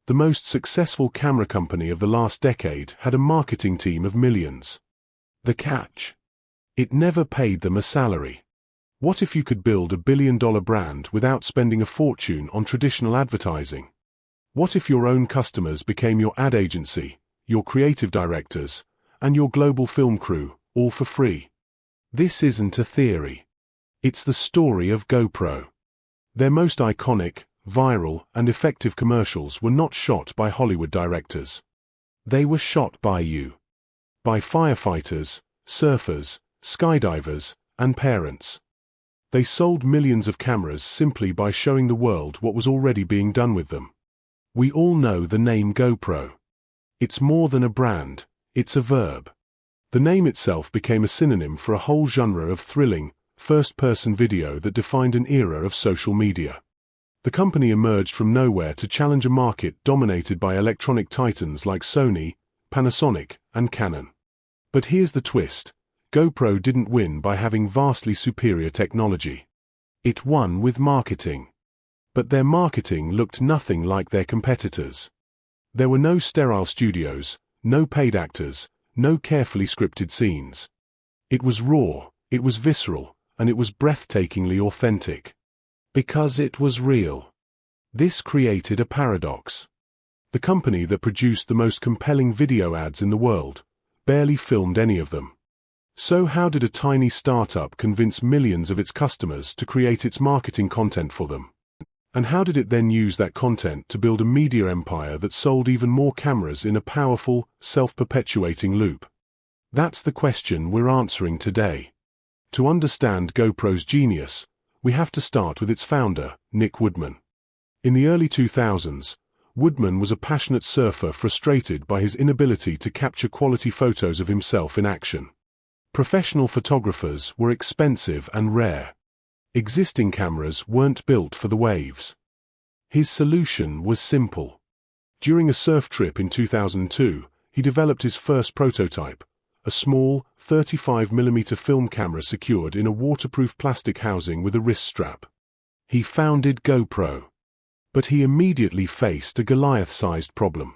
The most successful camera company of the last decade had a marketing team of millions. The catch? It never paid them a salary. What if you could build $1 billion brand without spending a fortune on traditional advertising? What if your own customers became your ad agency, your creative directors, and your global film crew, all for free? This isn't a theory. It's the story of GoPro. Their most iconic, viral, and effective commercials were not shot by Hollywood directors. They were shot by you. By firefighters, surfers, skydivers, and parents. They sold millions of cameras simply by showing the world what was already being done with them. We all know the name GoPro. It's more than a brand, it's a verb. The name itself became a synonym for a whole genre of thrilling, first-person video that defined an era of social media. The company emerged from nowhere to challenge a market dominated by electronic titans like Sony, Panasonic, and Canon. But here's the twist. GoPro didn't win by having vastly superior technology. It won with marketing. But their marketing looked nothing like their competitors. There were no sterile studios, no paid actors, no carefully scripted scenes. It was raw, it was visceral, and it was breathtakingly authentic. Because it was real. This created a paradox. The company that produced the most compelling video ads in the world barely filmed any of them. So how did a tiny startup convince millions of its customers to create its marketing content for them? And how did it then use that content to build a media empire that sold even more cameras in a powerful, self-perpetuating loop? That's the question we're answering today. To understand GoPro's genius, we have to start with its founder, Nick Woodman. In the early 2000s, Woodman was a passionate surfer frustrated by his inability to capture quality photos of himself in action. Professional photographers were expensive and rare. Existing cameras weren't built for the waves. His solution was simple. During a surf trip in 2002, he developed his first prototype, a small, 35mm film camera secured in a waterproof plastic housing with a wrist strap. He founded GoPro. But he immediately faced a Goliath-sized problem.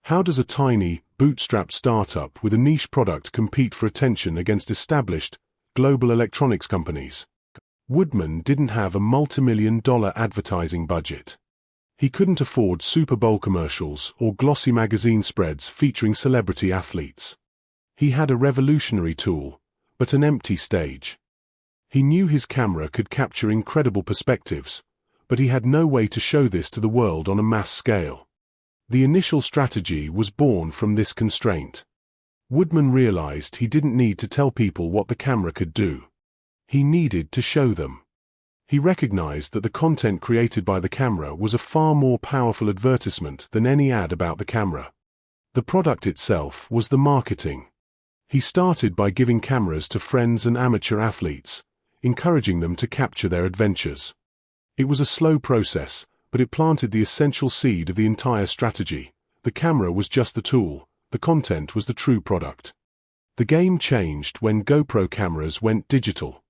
How does a tiny, bootstrapped startup with a niche product compete for attention against established, global electronics companies? Woodman didn't have a multi-million-dollar advertising budget. He couldn't afford Super Bowl commercials or glossy magazine spreads featuring celebrity athletes. He had a revolutionary tool, but an empty stage. He knew his camera could capture incredible perspectives, but he had no way to show this to the world on a mass scale. The initial strategy was born from this constraint. Woodman realized he didn't need to tell people what the camera could do. He needed to show them. He recognized that the content created by the camera was a far more powerful advertisement than any ad about the camera. The product itself was the marketing. He started by giving cameras to friends and amateur athletes, encouraging them to capture their adventures. It was a slow process, but it planted the essential seed of the entire strategy. The camera was just the tool, the content was the true product. The game changed when GoPro cameras went digital.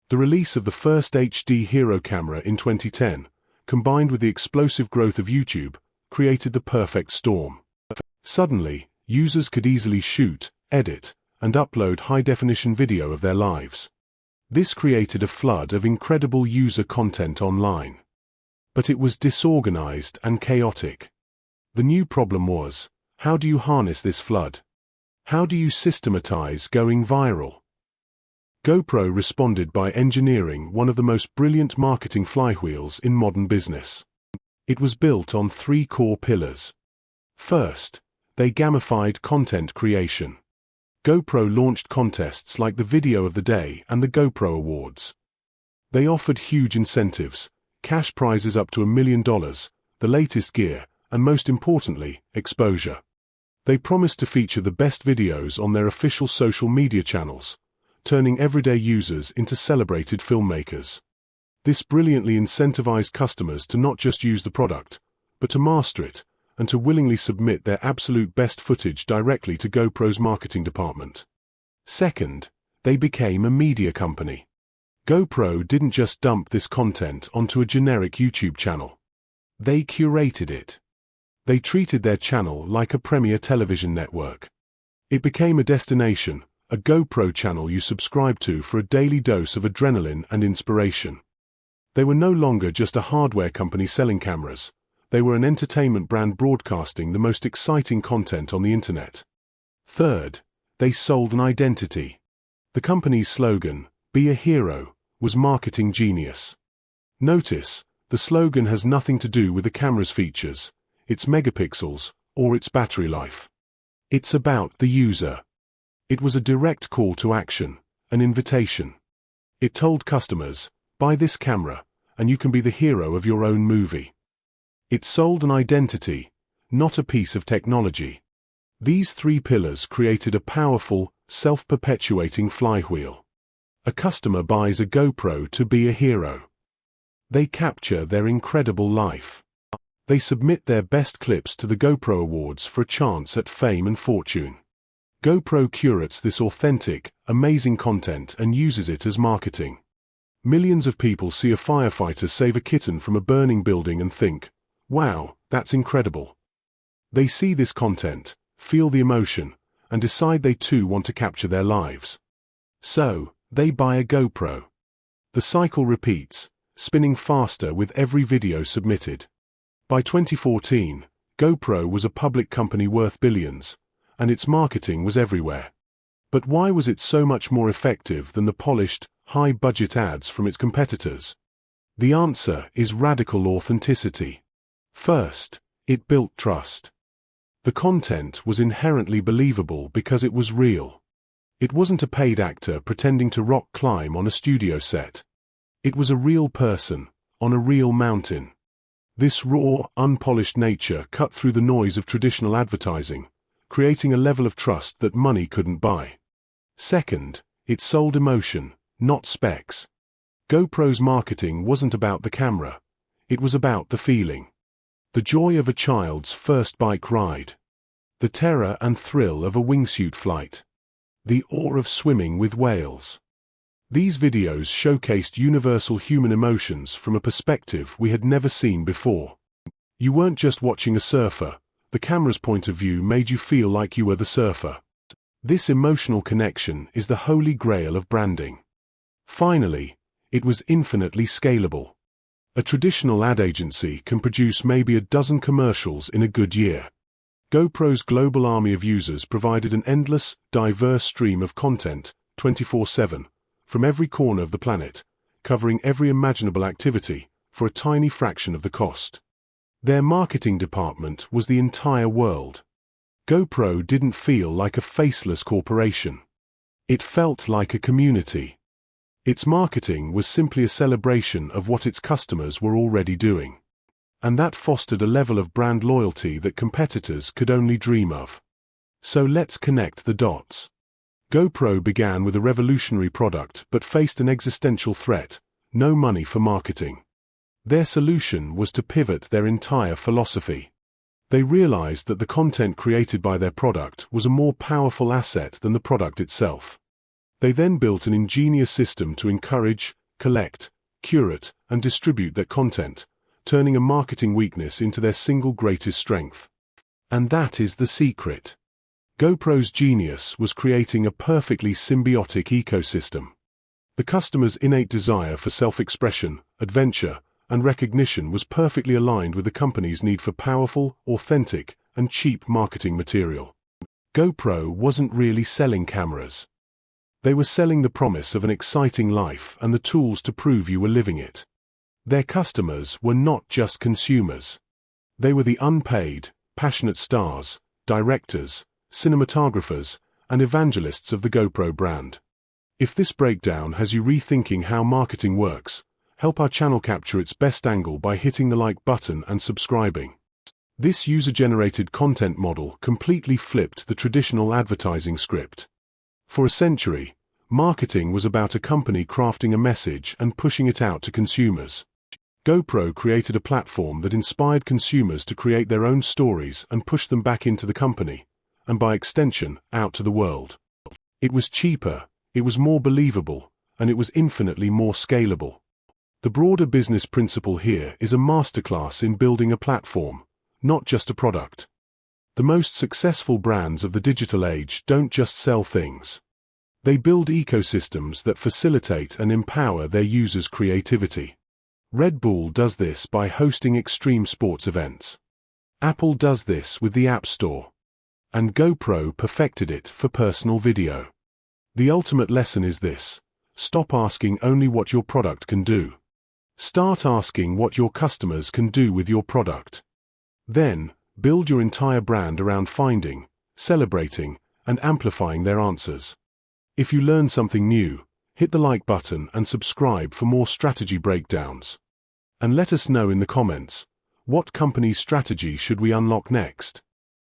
The release of the first HD Hero camera in 2010, combined with the explosive growth of YouTube, created the perfect storm. Suddenly, users could easily shoot, edit, and upload high-definition video of their lives. This created a flood of incredible user content online. But it was disorganized and chaotic. The new problem was, how do you harness this flood? How do you systematize going viral? GoPro responded by engineering one of the most brilliant marketing flywheels in modern business. It was built on three core pillars. First, they gamified content creation. GoPro launched contests like the Video of the Day and the GoPro Awards. They offered huge incentives, cash prizes up to $1 million, the latest gear, and most importantly, exposure. They promised to feature the best videos on their official social media channels, turning everyday users into celebrated filmmakers. This brilliantly incentivized customers to not just use the product, but to master it, and to willingly submit their absolute best footage directly to GoPro's marketing department. Second, they became a media company. GoPro didn't just dump this content onto a generic YouTube channel. They curated it. They treated their channel like a premier television network. It became a destination, a GoPro channel you subscribed to for a daily dose of adrenaline and inspiration. They were no longer just a hardware company selling cameras. They were an entertainment brand broadcasting the most exciting content on the internet. Third, they sold an identity. The company's slogan, "Be a hero," was marketing genius. Notice, the slogan has nothing to do with the camera's features, its megapixels, or its battery life. It's about the user. It was a direct call to action, an invitation. It told customers, buy this camera, and you can be the hero of your own movie. It sold an identity, not a piece of technology. These three pillars created a powerful, self-perpetuating flywheel. A customer buys a GoPro to be a hero. They capture their incredible life. They submit their best clips to the GoPro Awards for a chance at fame and fortune. GoPro curates this authentic, amazing content and uses it as marketing. Millions of people see a firefighter save a kitten from a burning building and think, wow, that's incredible. They see this content, feel the emotion, and decide they too want to capture their lives. So, they buy a GoPro. The cycle repeats, spinning faster with every video submitted. By 2014, GoPro was a public company worth billions, and its marketing was everywhere. But why was it so much more effective than the polished, high-budget ads from its competitors? The answer is radical authenticity. First, it built trust. The content was inherently believable because it was real. It wasn't a paid actor pretending to rock climb on a studio set. It was a real person, on a real mountain. This raw, unpolished nature cut through the noise of traditional advertising, creating a level of trust that money couldn't buy. Second, it sold emotion, not specs. GoPro's marketing wasn't about the camera. It was about the feeling. The joy of a child's first bike ride. The terror and thrill of a wingsuit flight. The awe of swimming with whales. These videos showcased universal human emotions from a perspective we had never seen before. You weren't just watching a surfer. The camera's point of view made you feel like you were the surfer. This emotional connection is the holy grail of branding. Finally, it was infinitely scalable. A traditional ad agency can produce maybe a dozen commercials in a good year. GoPro's global army of users provided an endless, diverse stream of content, 24/7, from every corner of the planet, covering every imaginable activity, for a tiny fraction of the cost. Their marketing department was the entire world. GoPro didn't feel like a faceless corporation. It felt like a community. Its marketing was simply a celebration of what its customers were already doing. And that fostered a level of brand loyalty that competitors could only dream of. So let's connect the dots. GoPro began with a revolutionary product but faced an existential threat: no money for marketing. Their solution was to pivot their entire philosophy. They realized that the content created by their product was a more powerful asset than the product itself. They then built an ingenious system to encourage, collect, curate, and distribute that content, turning a marketing weakness into their single greatest strength. And that is the secret. GoPro's genius was creating a perfectly symbiotic ecosystem. The customer's innate desire for self-expression, adventure, and recognition was perfectly aligned with the company's need for powerful, authentic, and cheap marketing material. GoPro wasn't really selling cameras. They were selling the promise of an exciting life and the tools to prove you were living it. Their customers were not just consumers. They were the unpaid, passionate stars, directors, cinematographers, and evangelists of the GoPro brand. If this breakdown has you rethinking how marketing works, help our channel capture its best angle by hitting the like button and subscribing. This user-generated content model completely flipped the traditional advertising script. For a century, marketing was about a company crafting a message and pushing it out to consumers. GoPro created a platform that inspired consumers to create their own stories and push them back into the company, and by extension, out to the world. It was cheaper, it was more believable, and it was infinitely more scalable. The broader business principle here is a masterclass in building a platform, not just a product. The most successful brands of the digital age don't just sell things. They build ecosystems that facilitate and empower their users' creativity. Red Bull does this by hosting extreme sports events. Apple does this with the App Store. And GoPro perfected it for personal video. The ultimate lesson is this: stop asking only what your product can do. Start asking what your customers can do with your product. Then, build your entire brand around finding, celebrating, and amplifying their answers. If you learned something new, hit the like button and subscribe for more strategy breakdowns. And let us know in the comments, what company's strategy should we unlock next?